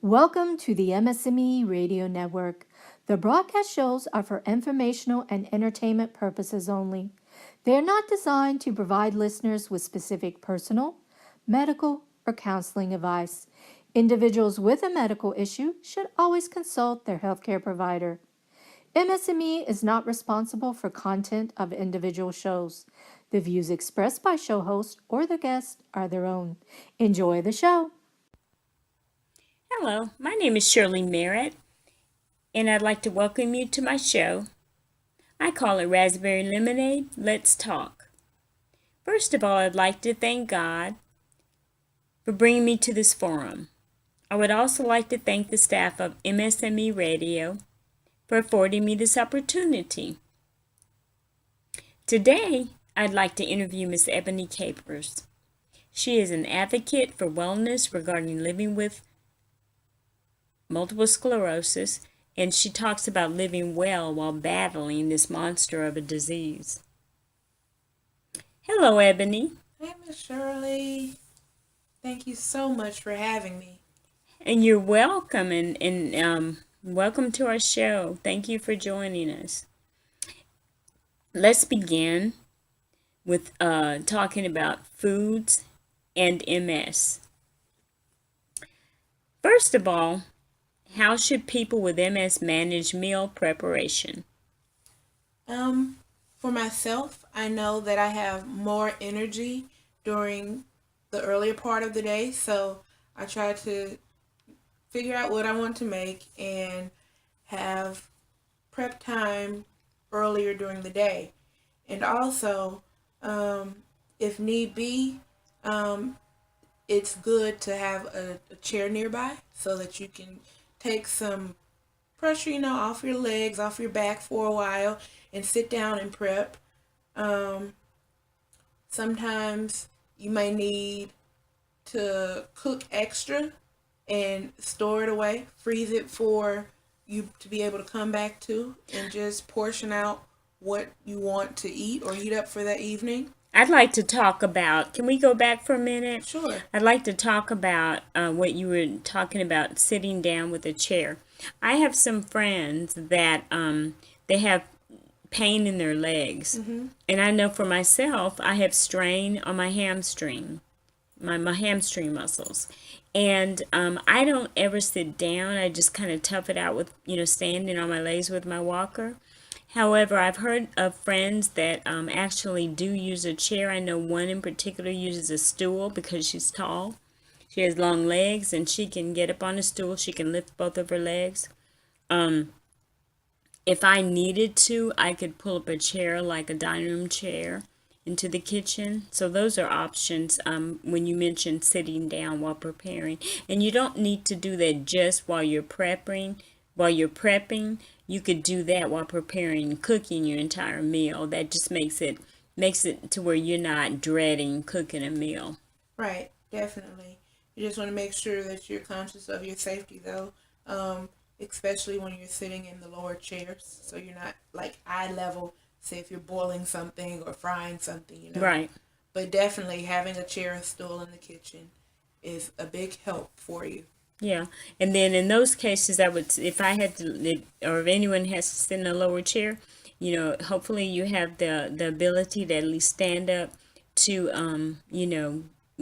Welcome to the MS&Me Radio Network. The broadcast shows are for informational and entertainment purposes only. They are not designed to provide listeners with specific personal, medical, or counseling advice. Individuals with a medical issue should always consult their healthcare provider. MS&Me is not responsible for content of individual shows. The views expressed by show hosts or their guests are their own. Enjoy the show. Hello, my name is Shirley Merritt, and I'd like to welcome you to my show. I call it Raspberry Lemonade, Let's Talk. First of all, I'd like to thank God for bringing me to this forum. I would also like to thank the staff of MS&Me Radio for affording me this opportunity. Today, I'd like to interview Miss Ebony Capers. She is an advocate for wellness regarding living with multiple sclerosis, and she talks about living well while battling this monster of a disease. Hello, Ebony. Hey, Miss Shirley. Thank you so much for having me. And you're welcome, and welcome to our show. Thank you for joining us. Let's begin with talking about foods and MS. First of all, how should people with MS manage meal preparation? For myself, I know that I have more energy during the earlier part of the day, so I try to figure out what I want to make and have prep time earlier during the day. And also, if need be, it's good to have a chair nearby so that you can take some pressure, off your legs, off your back for a while and sit down and prep. Sometimes you may need to cook extra and store it away, freeze it for you to be able to come back to and just portion out what you want to eat or heat up for that evening. I'd like to talk about, can we go back for a minute? Sure. I'd like to talk about what you were talking about, sitting down with a chair. I have some friends that they have pain in their legs. Mm-hmm. And I know for myself, I have strain on my hamstring, my hamstring muscles. And I don't ever sit down. I just kind of tough it out with, standing on my legs with my walker. However, I've heard of friends that actually do use a chair. I know one in particular uses a stool because she's tall. She has long legs and she can get up on a stool. She can lift both of her legs. If I needed to, I could pull up a chair like a dining room chair into the kitchen. So those are options when you mention sitting down while preparing. And you don't need to do that just while you're prepping. You could do that while preparing and cooking your entire meal. That just makes it to where you're not dreading cooking a meal. Right, definitely. You just want to make sure that you're conscious of your safety, though, especially when you're sitting in the lower chairs, so you're not like eye level. Say if you're boiling something or frying something, Right. But definitely having a chair and stool in the kitchen is a big help for you. Yeah, and then in those cases, I would, if I had to, or if anyone has to sit in a lower chair, hopefully you have the ability to at least stand up to,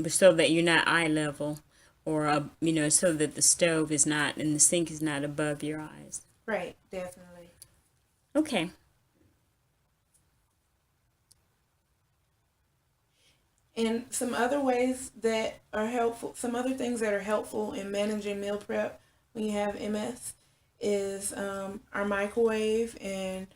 so that you're not eye level, or so that the stove is not and the sink is not above your eyes. Right, definitely. Okay. And some other ways that are helpful, some other things that are helpful in managing meal prep when you have MS is our microwave and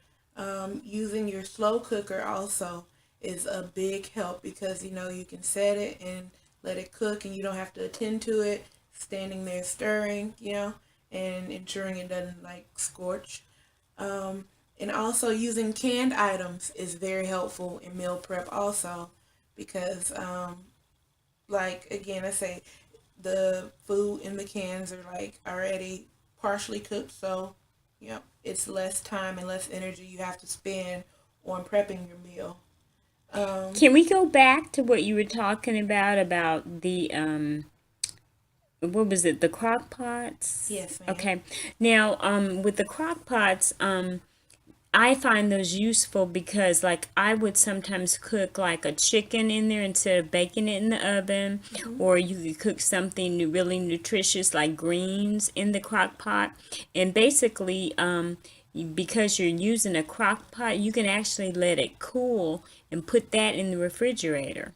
using your slow cooker also is a big help because you can set it and let it cook and you don't have to attend to it standing there stirring, and ensuring it doesn't like scorch. And also using canned items is very helpful in meal prep also because like again I say the food in the cans are like already partially cooked, so it's less time and less energy you have to spend on prepping your meal. Can we go back to what you were talking about the what was it, the crock pots? Yes, ma'am. Okay. Now, with the crock pots, I find those useful because, like, I would sometimes cook like a chicken in there instead of baking it in the oven, or you could cook something really nutritious like greens in the crock pot. And basically, because you're using a crock pot, you can actually let it cool and put that in the refrigerator.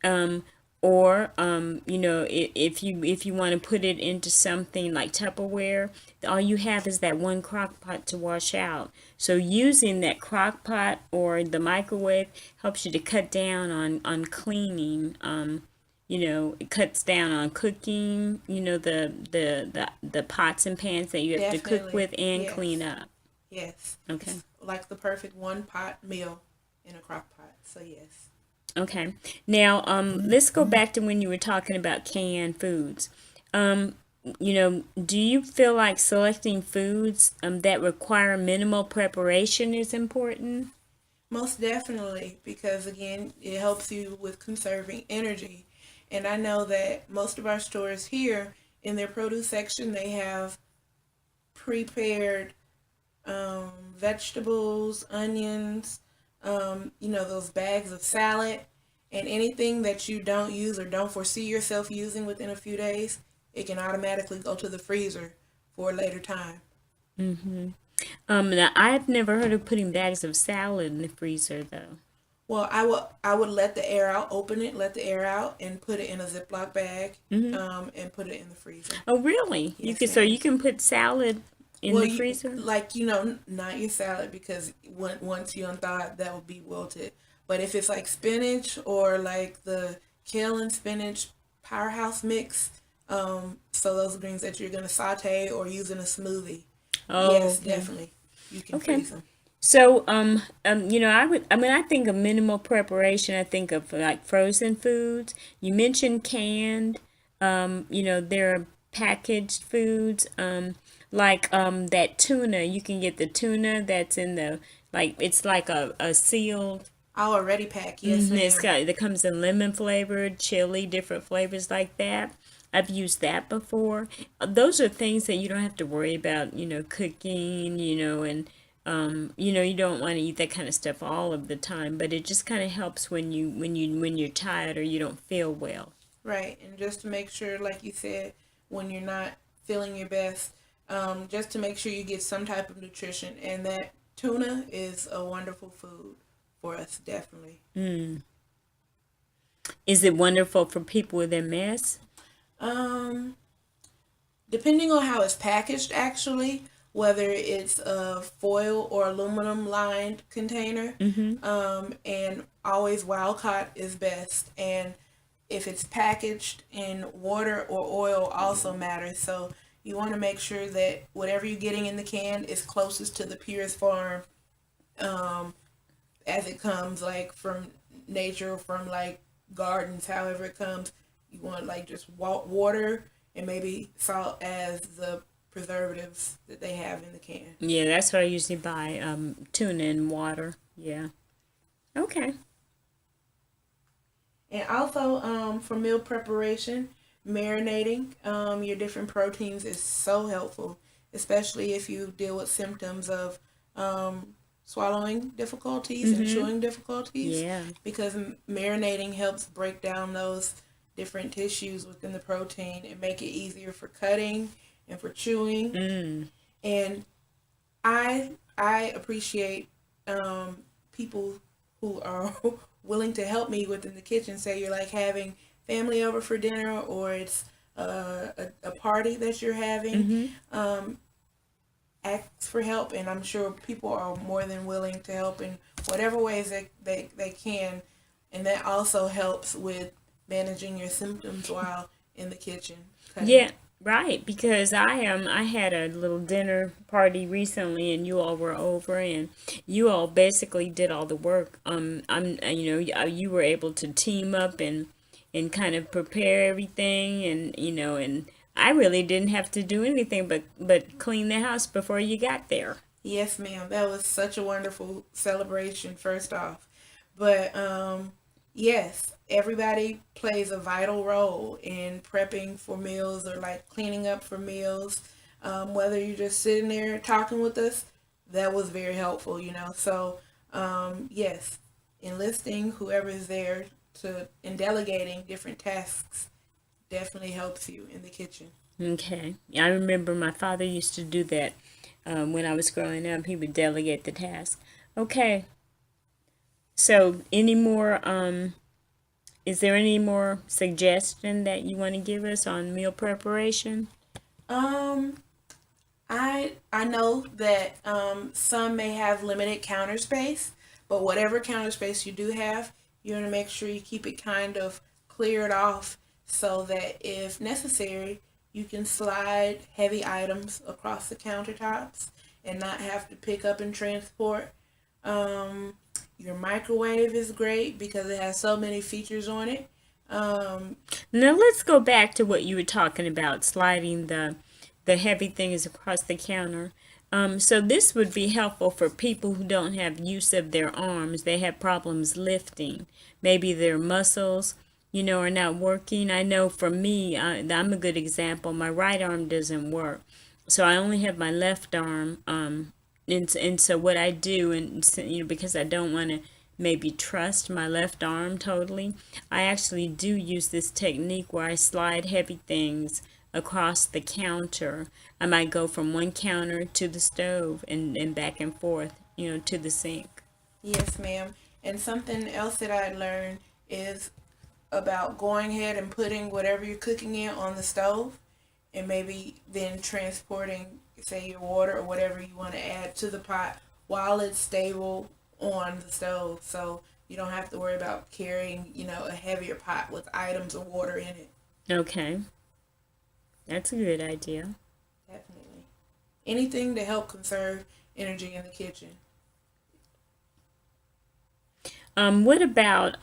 Um, or if you want to put it into something like Tupperware, all you have is that one crock pot to wash out. So using that crock pot or the microwave helps you to cut down on cleaning. It cuts down on cooking, the pots and pans that you have to cook Definitely. with and clean Yes. up. Yes. Okay. It's like the perfect one pot meal in a crock pot. So yes. Okay. Now, let's go back to when you were talking about canned foods. Um, do you feel like selecting foods that require minimal preparation is important? Most definitely, because again, it helps you with conserving energy. And I know that most of our stores here in their produce section, they have prepared vegetables, onions, those bags of salad, and anything that you don't use or don't foresee yourself using within a few days, it can automatically go to the freezer for a later time. Mm-hmm. Now I've never heard of putting bags of salad in the freezer though. Well, I would let the air out, open it, let the air out, and put it in a Ziploc bag, Mm-hmm. and put it in the freezer. Oh, really? You Yes, could, so ma'am. you can put salad in Well, the you freezer? like not your salad because once you unthaw it, that will be wilted. But if it's like spinach or like the kale and spinach powerhouse mix, so those greens that you're gonna saute or use in a smoothie, Oh, yes, okay. definitely, you can Okay. freeze them. So, I think of minimal preparation. I think of like frozen foods. You mentioned canned. There are packaged foods. Like that tuna. You can get the tuna that's in the like it's like a sealed. I'll already pack. Yes, It's ma'am. got that comes in lemon flavored, chili, different flavors like that. I've used that before. Those are things that you don't have to worry about, cooking, and you don't want to eat that kind of stuff all of the time, but it just kind of helps when you're tired or you don't feel well. Right, and just to make sure, like you said, when you're not feeling your best, just to make sure you get some type of nutrition, and that tuna is a wonderful food for us, definitely. Mm. Is it wonderful for people with MS? Um, Depending on how it's packaged, actually, whether it's a foil or aluminum lined container, Mm-hmm. and always wild caught is best. And if it's packaged in water or oil, also matters. So you want to make sure that whatever you're getting in the can is closest to the purest farm, um, as it comes, like from nature, from like gardens, however it comes. You want like just water and maybe salt as the preservatives that they have in the can. Yeah, that's what I usually buy. Tuna and water. Yeah. Okay. And also, for meal preparation, marinating your different proteins is so helpful, especially if you deal with symptoms of swallowing difficulties and Mm-hmm. chewing difficulties, Yeah. because marinating helps break down those different tissues within the protein and make it easier for cutting and for chewing. Mm. And I appreciate people who are willing to help me within the kitchen. Say you're like having family over for dinner, or it's a party that you're having. Mm-hmm. Um, ask for help, and I'm sure people are more than willing to help in whatever ways they can. And that also helps with managing your symptoms while in the kitchen cutting. Yeah, right. Because I had a little dinner party recently, and you all were over, and you all basically did all the work. You were able to team up and kind of prepare everything, and I really didn't have to do anything but clean the house before you got there. Yes, ma'am. That was such a wonderful celebration, first off. But yes, everybody plays a vital role in prepping for meals or like cleaning up for meals. Whether you're just sitting there talking with us, that was very helpful, you know. So, yes, enlisting whoever is there to and delegating different tasks definitely helps you in the kitchen. Okay. I remember my father used to do that when I was growing up. He would delegate the task. Okay. So, any more, is there any more suggestion that you want to give us on meal preparation? Um, I know that some may have limited counter space, but whatever counter space you do have, you want to make sure you keep it kind of cleared off so that if necessary, you can slide heavy items across the countertops and not have to pick up and transport. Um, your microwave is great because it has so many features on it. Um, Now let's go back to what you were talking about, sliding the heavy things across the counter. So this would be helpful for people who don't have use of their arms. They have problems lifting. Maybe their muscles, are not working. I know for me, I'm a good example. My right arm doesn't work, so I only have my left arm. And so what I do, and because I don't want to maybe trust my left arm totally, I actually do use this technique where I slide heavy things across the counter. I might go from one counter to the stove and back and forth, to the sink. yes, ma'am. And something else that I learned is about going ahead and putting whatever you're cooking in on the stove and maybe then transporting, say, your water or whatever you want to add to the pot while it's stable on the stove. So you don't have to worry about carrying, a heavier pot with items of water in it. Okay, that's a good idea. Definitely. Anything to help conserve energy in the kitchen. What about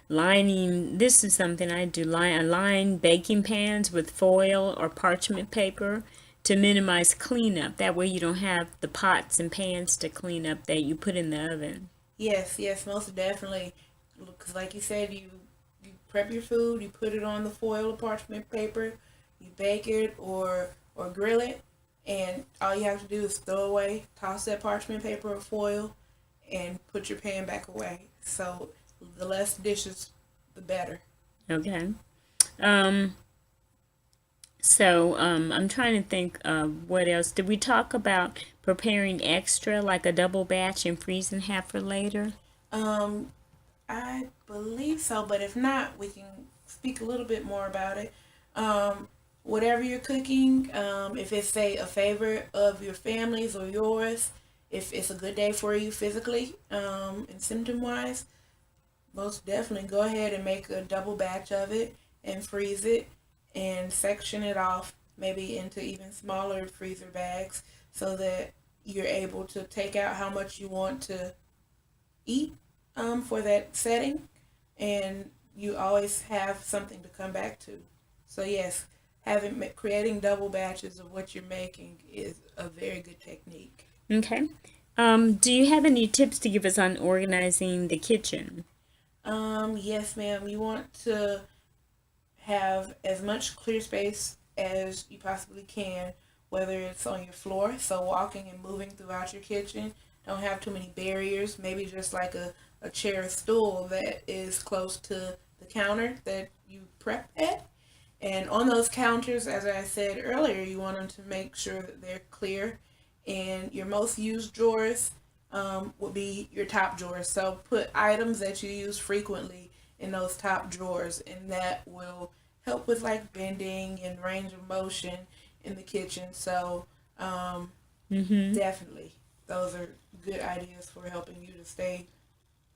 lining? This is something I do. Line baking pans with foil or parchment paper to minimize cleanup. That way you don't have the pots and pans to clean up that you put in the oven. Yes, yes, most definitely. Because, like you said, you prep your food, you put it on the foil or parchment paper, you bake it or grill it, and all you have to do is throw away, toss that parchment paper or foil, and put your pan back away. So the less dishes, the better. Okay. Um, I'm trying to think of what else. Did we talk about preparing extra, like a double batch and freezing half for later? Um, I believe so, but if not, we can speak a little bit more about it. Um, Whatever you're cooking, if it's say a favorite of your family's or yours, if it's a good day for you physically, and symptom wise, most definitely go ahead and make a double batch of it and freeze it and section it off maybe into even smaller freezer bags so that you're able to take out how much you want to eat for that setting, and you always have something to come back to. So yes, creating double batches of what you're making is a very good technique. Okay. Do you have any tips to give us on organizing the kitchen? Yes, ma'am. You want to have as much clear space as you possibly can, whether it's on your floor, so walking and moving throughout your kitchen. Don't have too many barriers, maybe just like a chair or stool that is close to the counter that you prep at. And on those counters, as I said earlier, you want them to make sure that they're clear. And your most used drawers would be your top drawers. So put items that you use frequently in those top drawers, and that will help with like bending and range of motion in the kitchen. So Mm-hmm. definitely, those are good ideas for helping you to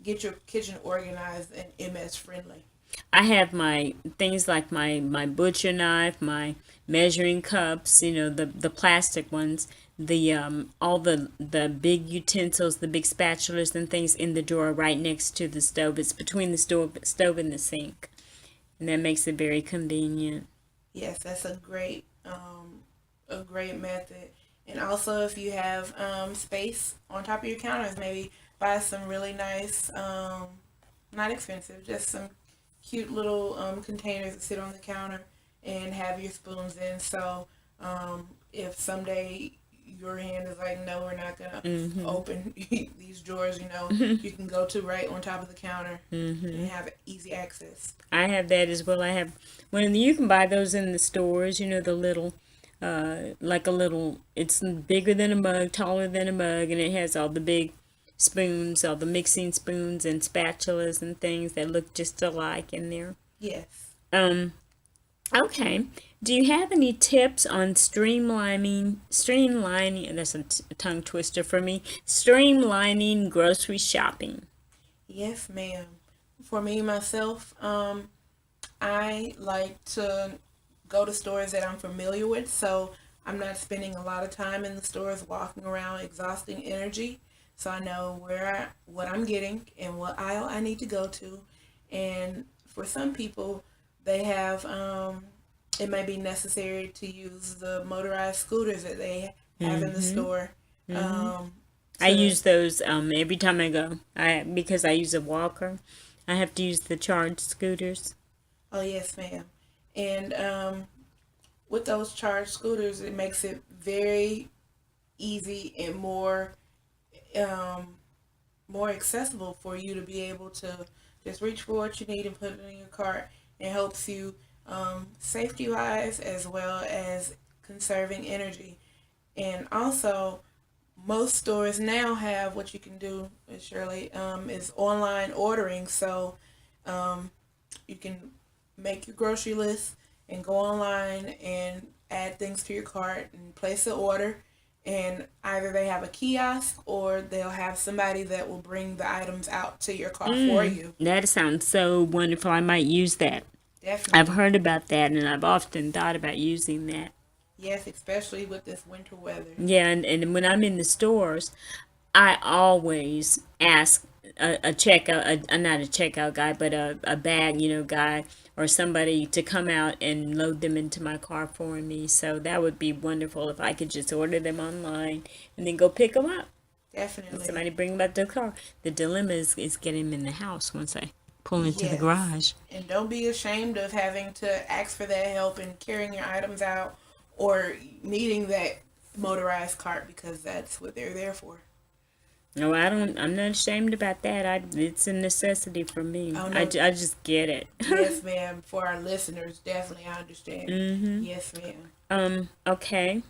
get your kitchen organized and MS friendly. I have my things like my butcher knife, my measuring cups, the plastic ones, the all the big utensils, the big spatulas and things in the drawer right next to the stove. It's between the stove and the sink, and that makes it very convenient. Yes, that's a great method. And also, if you have space on top of your counters, maybe buy some really nice, not expensive, just some cute little containers that sit on the counter and have your spoons in. So if someday your hand is like, no, we're not gonna Mm-hmm. open these drawers, you can go to right on top of the counter and have easy access. I have that as well. I have when you can buy those in the stores, the little like a little, it's bigger than a mug, taller than a mug, and it has all the big spoons, all the mixing spoons and spatulas and things that look just alike in there. Yes. Um, okay. Do you have any tips on streamlining, that's a tongue twister for me, streamlining grocery shopping? Yes, ma'am. For me myself, I like to go to stores that I'm familiar with, so I'm not spending a lot of time in the stores walking around exhausting energy. So I know what I'm getting and what aisle I need to go to. And for some people, they have it may be necessary to use the motorized scooters that they have in the store. Um, I to use those every time I go. Because I use a walker. I have to use the charged scooters. Oh yes, ma'am. And with those charged scooters, it makes it very easy and um, more accessible for you to be able to just reach for what you need and put it in your cart. It helps you safety wise as well as conserving energy. And also, most stores now have what you can do, Shirley, is online ordering. So um, you can make your grocery list and go online and add things to your cart and place an order. And either they have a kiosk or they'll have somebody that will bring the items out to your car for you. That sounds so wonderful. I might use that. I've Definitely. heard about that and I've often thought about using that. Yes, especially with this winter weather. Yeah, and when I'm in the stores, I always ask a checkout, not a checkout guy, but a bag, guy or somebody to come out and load them into my car for me. So that would be wonderful if I could just order them online and then go pick them up and Definitely. somebody bring them back to the car. The dilemma is getting them in the house once I pull into the Yes. garage. And don't be ashamed of having to ask for that help and carrying your items out or needing that motorized cart because that's what they're there for. No, I'm not ashamed about that. It's a necessity for me. Oh I, no, I just get it. yes, ma'am. For our listeners, definitely I understand. Yes, ma'am. Okay.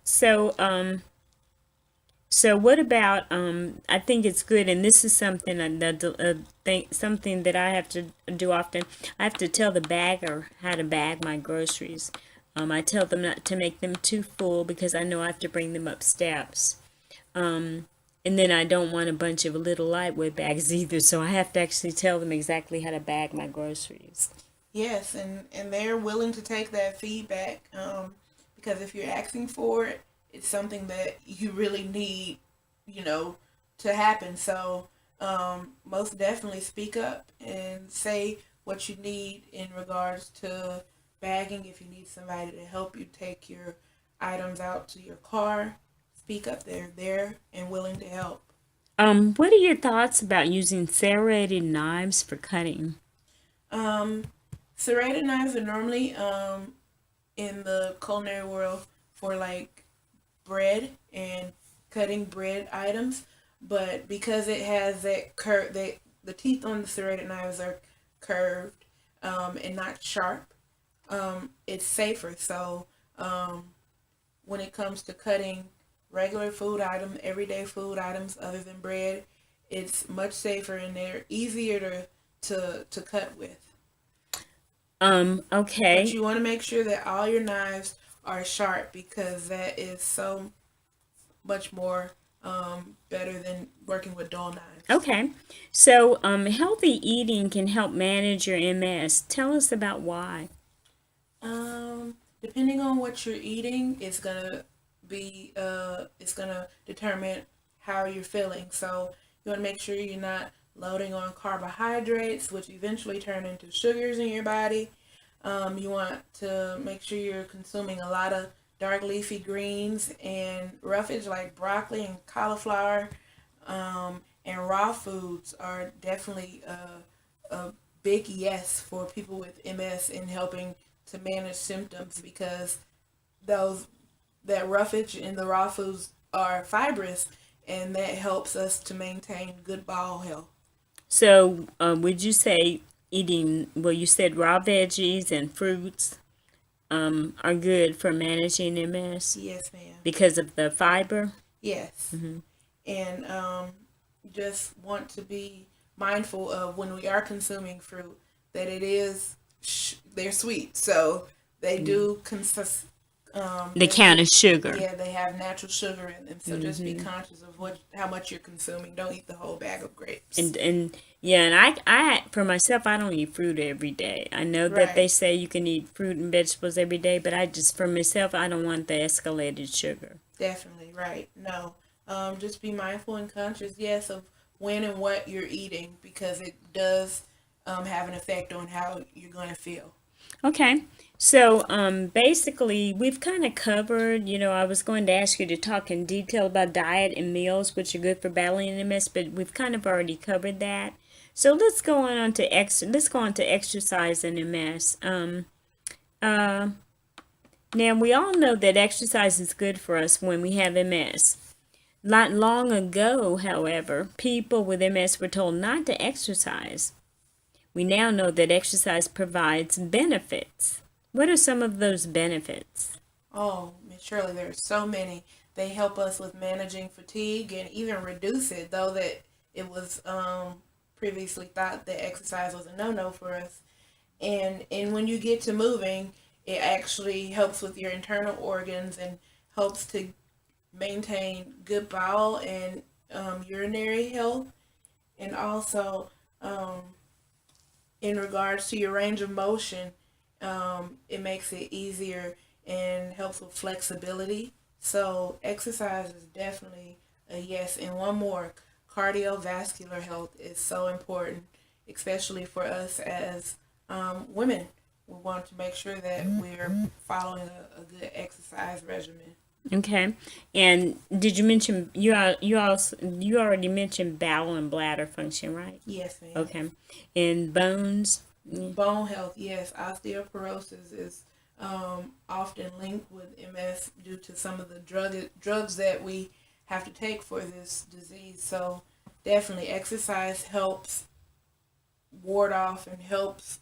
So, so what about, I think it's good, and this is something something that I have to do often. I have to tell the bagger how to bag my groceries. I tell them not to make them too full because I know I have to bring them up steps. And then I don't want a bunch of little lightweight bags either, so I have to actually tell them exactly how to bag my groceries. Yes, and they're willing to take that feedback because if you're asking for it, it's something that you really need, you know, to happen. So most definitely speak up and say what you need in regards to bagging. If you need somebody to help you take your items out to your car, speak up. They're there and willing to help. What are your thoughts about using serrated knives for cutting? Um, Serrated knives are normally in the culinary world for like bread and cutting bread items, but because it has that curve, the teeth on the serrated knives are curved and not sharp. It's safer. So when it comes to cutting regular food items, everyday food items other than bread, it's much safer and they're easier to cut with. But Okay. you want to make sure that all your knives are sharp because that is so much more better than working with dull knives. Okay. So, healthy eating can help manage your MS. Tell us about why. Depending on what you're eating, it's gonna determine how you're feeling. So you want to make sure you're not loading on carbohydrates, which eventually turn into sugars in your body. You want to make sure you're consuming a lot of dark leafy greens and roughage like broccoli and cauliflower. And raw foods are definitely a big yes for people with MS in helping to manage symptoms, because those that roughage in the raw foods are fibrous, and that helps us to maintain good bowel health. So, would you say eating, well, you said raw veggies and fruits are good for managing MS Yes, ma'am. because of the fiber? Yes. Hmm. And just want to be mindful of when we are consuming fruit that it is they're sweet, so they do consist The count of sugar. yeah, they have natural sugar in them, so just be Hmm. conscious of how much you're consuming. Don't eat the whole bag of grapes. And yeah, and I for myself, I don't eat fruit every day. I know that they Right. say you can eat fruit and vegetables every day, but I just, for myself, I don't want the escalated sugar. Definitely right. No, just be mindful and conscious, yes, of when and what you're eating, because it does have an effect on how you're going to feel. Okay. So, basically, we've kind of covered, I was going to ask you to talk in detail about diet and meals, which are good for battling MS, but we've kind of already covered that. So let's go on to exercise and MS. Uh, Now we all know that exercise is good for us when we have MS. Not long ago, however, people with MS were told not to exercise. We now know that exercise provides benefits. What are some of those benefits? Oh, Miss Shirley, there are so many. They help us with managing fatigue and even reduce it, though that it was previously thought that exercise was a no-no for us. And when you get to moving, it actually helps with your internal organs and helps to maintain good bowel and urinary health, and also um, in regards to your range of motion, it makes it easier and helps with flexibility. So exercise is definitely a yes. And one more, cardiovascular health is so important, especially for us as women. We want to make sure that we're following a good exercise regimen. Okay. And did you mention you already mentioned bowel and bladder function, right? Yes, ma'am. Okay. And bones? Yeah. Bone health, yes. Osteoporosis is often linked with MS due to some of the drugs that we have to take for this disease. So definitely, exercise helps ward off and helps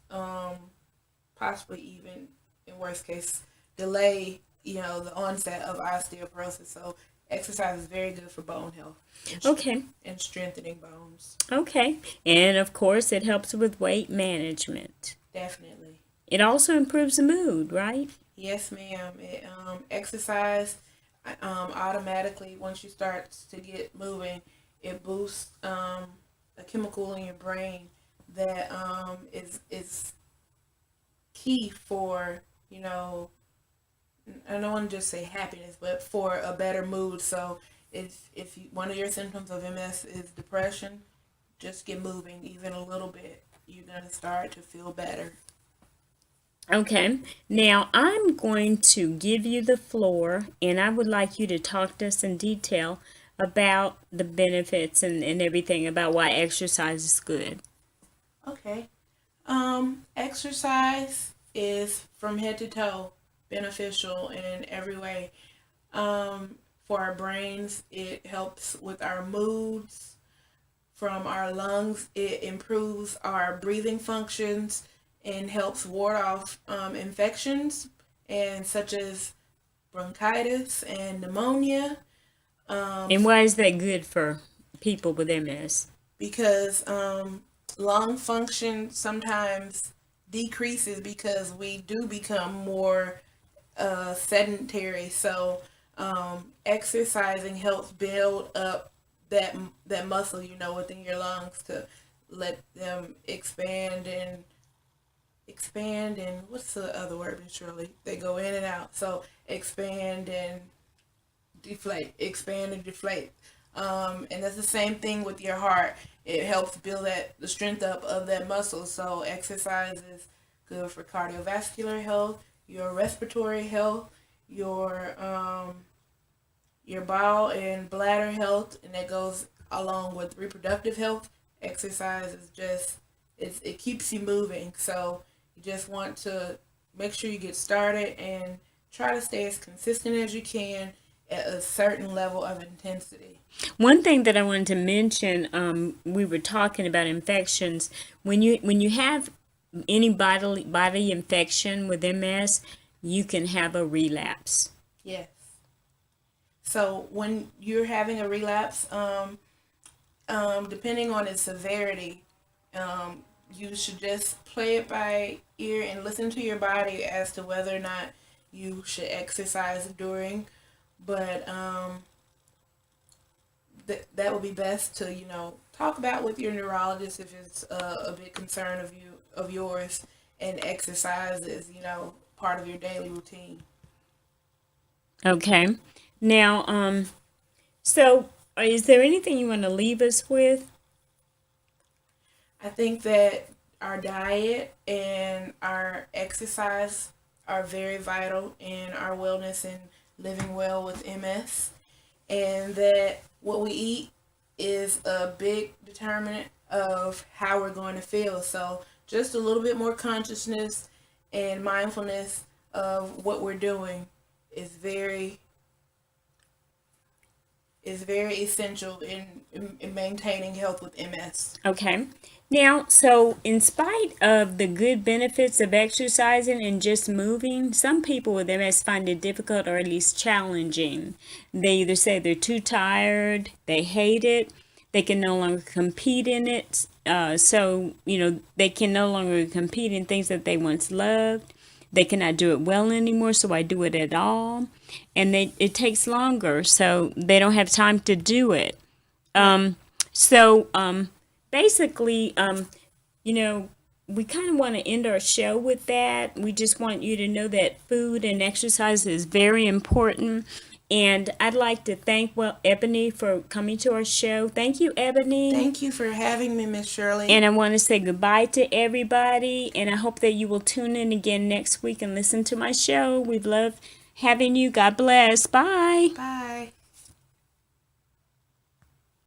possibly even, in worst case, delay the onset of osteoporosis. So exercise is very good for bone health Okay. and strengthening bones. Okay. And of course, it helps with weight management. Definitely. It also improves the mood, right? Yes, ma'am. Exercise automatically, once you start to get moving, it boosts a chemical in your brain that is key for, I don't want to just say happiness, but for a better mood. So if one of your symptoms of MS is depression, just get moving even a little bit. You're gonna start to feel better. Okay. Now I'm going to give you the floor, and I would like you to talk to us in detail about the benefits and everything about why exercise is good. Okay. Exercise is from head to toe beneficial in every way. For our brains, it helps with our moods. From our lungs, it improves our breathing functions and helps ward off infections and such as bronchitis and pneumonia. And why is that good for people with MS? Because lung function sometimes decreases because we do become more sedentary. So exercising helps build up that muscle, within your lungs to let them expand and what's the other word, Miss Shirley? They go in and out. So expand and deflate. And that's the same thing with your heart. It helps build the strength up of that muscle. So exercise is good for cardiovascular health, your respiratory health, your bowel and bladder health, and that goes along with reproductive health. Exercise is just it keeps you moving. So you just want to make sure you get started and try to stay as consistent as you can at a certain level of intensity. One thing that I wanted to mention, we were talking about infections. When you have any body infection with MS, you can have a relapse. Yes. So when you're having a relapse, depending on its severity, you should just play it by ear and listen to your body as to whether or not you should exercise during. But that would be best to talk about with your neurologist if it's a big concern of yours, and exercise is part of your daily routine. Okay. Now, so is there anything you want to leave us with? I think that our diet and our exercise are very vital in our wellness and living well with MS, and that what we eat is a big determinant of how we're going to feel. So just a little bit more consciousness and mindfulness of what we're doing is very essential in maintaining health with MS. Okay. Now, so in spite of the good benefits of exercising and just moving, some people with MS find it difficult or at least challenging. They either say they're too tired, they hate it, they can no longer compete in it. They can no longer compete in things that they once loved. They cannot do it well anymore, so I do it at all. And it takes longer, so they don't have time to do it. So basically, we kind of want to end our show with that. We just want you to know that food and exercise is very important. And I'd like to thank, Ebony for coming to our show. Thank you, Ebony. Thank you for having me, Miss Shirley. And I want to say goodbye to everybody. And I hope that you will tune in again next week and listen to my show. We've loved having you. God bless. Bye. Bye.